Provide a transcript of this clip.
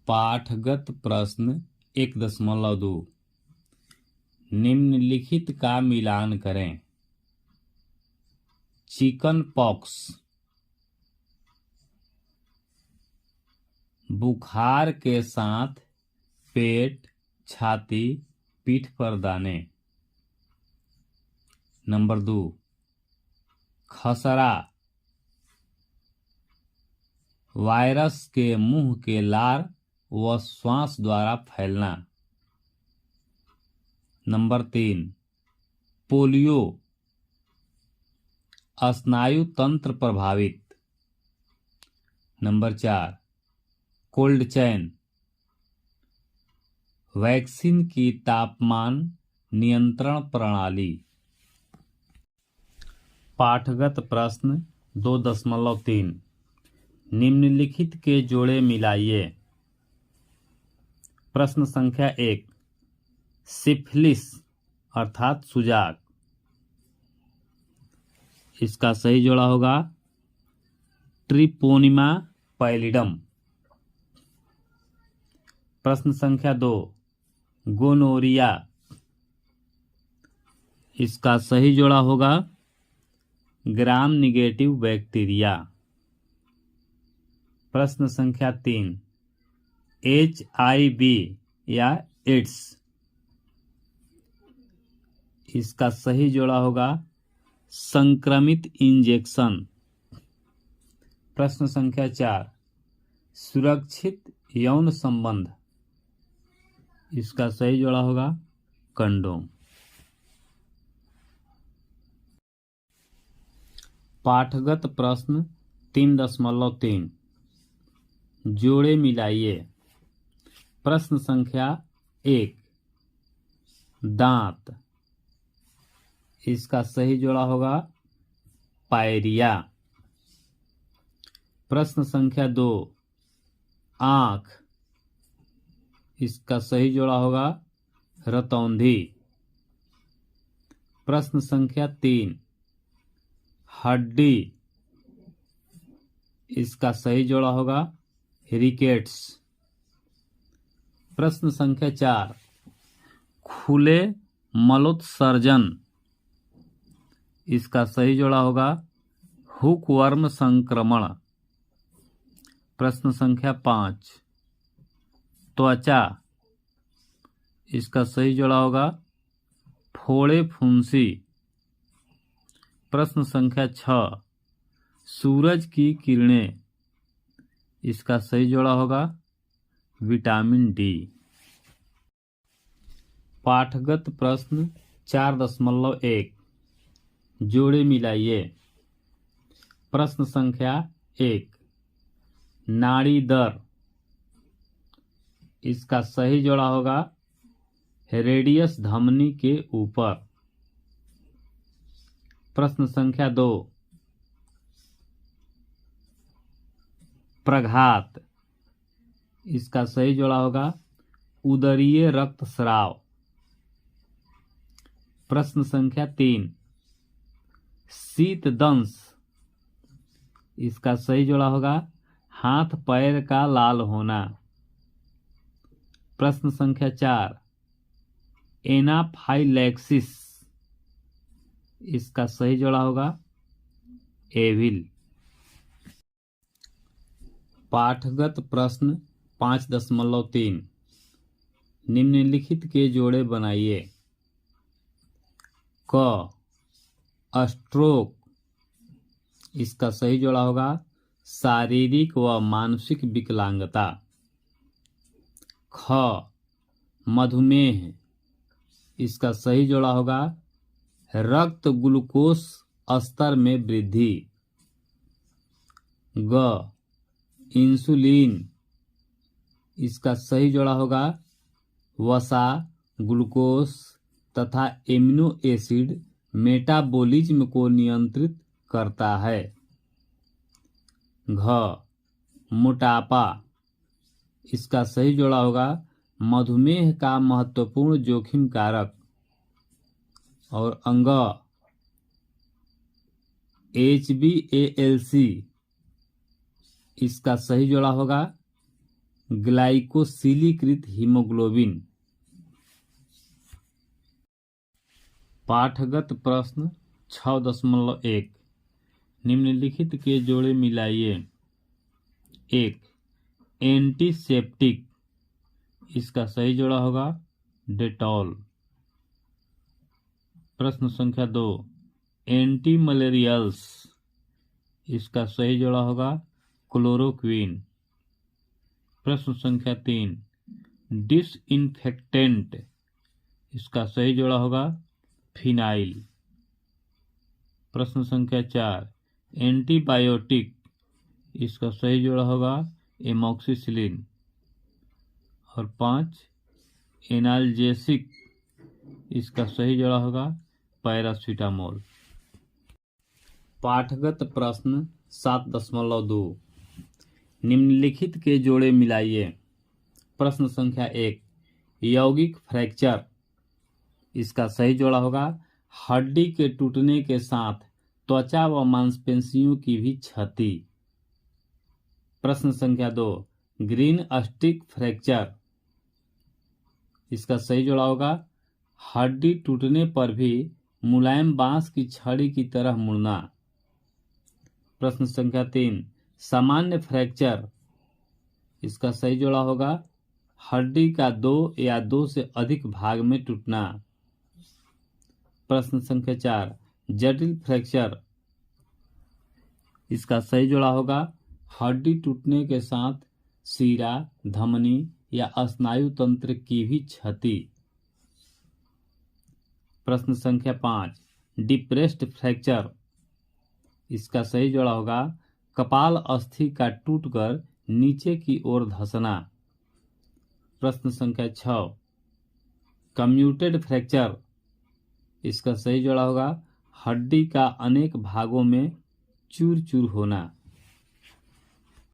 पाठगत प्रश्न 1.2 निम्नलिखित का मिलान करें। चिकन पॉक्स, बुखार के साथ पेट, छाती, पीठ पर दाने। नंबर 2, खसरा, वायरस के मुंह के लार व श्वास द्वारा फैलना। नंबर 3, पोलियो, स्नायु तंत्र प्रभावित। नंबर 4, कोल्ड चैन, वैक्सीन की तापमान नियंत्रण प्रणाली। पाठगत प्रश्न 2.3 निम्नलिखित के जोड़े मिलाइए। प्रश्न संख्या 1, सिफिलिस अर्थात सुजाक, इसका सही जोड़ा होगा ट्रिपोनिमा पैलिडम। प्रश्न संख्या 2, गोनोरिया, इसका सही जोड़ा होगा ग्राम निगेटिव बैक्टीरिया। प्रश्न संख्या 3, HIV या एड्स, इसका सही जोड़ा होगा संक्रमित इंजेक्शन। प्रश्न संख्या 4, सुरक्षित यौन संबंध, इसका सही जोड़ा होगा कंडोम। पाठगत प्रश्न 3.3 जोड़े मिलाइए। प्रश्न संख्या 1, दांत, इसका सही जोड़ा होगा पायरिया। प्रश्न संख्या 2, आंख, इसका सही जोड़ा होगा रतौंधी। प्रश्न संख्या 3, हड्डी, इसका सही जोड़ा होगा रिकेट्स। प्रश्न संख्या 4, खुले मलोत्सर्जन, इसका सही जोड़ा होगा हुकवर्म संक्रमण। प्रश्न संख्या 5, त्वचा, इसका सही जोड़ा होगा फोड़े फुंसी। प्रश्न संख्या 6, सूरज की किरणें, इसका सही जोड़ा होगा विटामिन डी। पाठगत प्रश्न 4.1 जोड़े मिलाइए। प्रश्न संख्या 1, नाड़ी दर, इसका सही जोड़ा होगा रेडियस धमनी के ऊपर। प्रश्न संख्या 2, प्रघात, इसका सही जोड़ा होगा उदरीय रक्तस्राव। प्रश्न संख्या 3, शीतदंश, इसका सही जोड़ा होगा हाथ पैर का लाल होना। प्रश्न संख्या 4, एनाफाइलैक्सिस, इसका सही जोड़ा होगा एविल। पाठगत प्रश्न 5.3 निम्नलिखित के जोड़े बनाइए। क, स्ट्रोक, इसका सही जोड़ा होगा शारीरिक व मानसिक विकलांगता। ख, मधुमेह, इसका सही जोड़ा होगा रक्त ग्लूकोज स्तर में वृद्धि। ग, इंसुलिन, इसका सही जोड़ा होगा वसा, ग्लूकोज तथा एमिनो एसिड मेटाबॉलिज्म को नियंत्रित करता है। घ, मोटापा, इसका सही जोड़ा होगा मधुमेह का महत्वपूर्ण जोखिम कारक। और अंग, HbA1c, इसका सही जोड़ा होगा ग्लाइकोसिलीकृत हीमोग्लोबिन। पाठगत प्रश्न 6.1 निम्नलिखित के जोड़े मिलाइए। 1 एंटीसेप्टिक, इसका सही जोड़ा होगा डेटॉल। प्रश्न संख्या 2 एंटी मलेरियल्स, इसका सही जोड़ा होगा क्लोरोक्विन। प्रश्न संख्या 3 डिसइंफेक्टेंट, इसका सही जोड़ा होगा फिनाइल। प्रश्न संख्या 4 एंटीबायोटिक, इसका सही जोड़ा होगा एमॉक्सिसिलिन। और 5 एनाल्जेसिक, इसका सही जोड़ा होगा पैरासीटामोल। पाठगत प्रश्न 7.2 निम्नलिखित के जोड़े मिलाइए। प्रश्न संख्या 1 यौगिक फ्रैक्चर, इसका सही जोड़ा होगा हड्डी के टूटने के साथ त्वचा व मांसपेशियों की भी क्षति। प्रश्न संख्या 2 ग्रीन स्टिक फ्रैक्चर, इसका सही जोड़ा होगा हड्डी टूटने पर भी मुलायम बांस की छड़ी की तरह मुड़ना। प्रश्न संख्या 3 सामान्य फ्रैक्चर, इसका सही जोड़ा होगा हड्डी का 2 या 2 से अधिक भाग में टूटना। प्रश्न संख्या 4 जटिल फ्रैक्चर, इसका सही जोड़ा होगा हड्डी टूटने के साथ सीरा, धमनी या स्नायु तंत्र की भी क्षति। प्रश्न संख्या 5 डिप्रेस्ड फ्रैक्चर, इसका सही जोड़ा होगा कपाल अस्थि का टूटकर नीचे की ओर धंसना। प्रश्न संख्या 6 कम्यूटेड फ्रैक्चर, इसका सही जोड़ा होगा हड्डी का अनेक भागों में चूर चूर होना।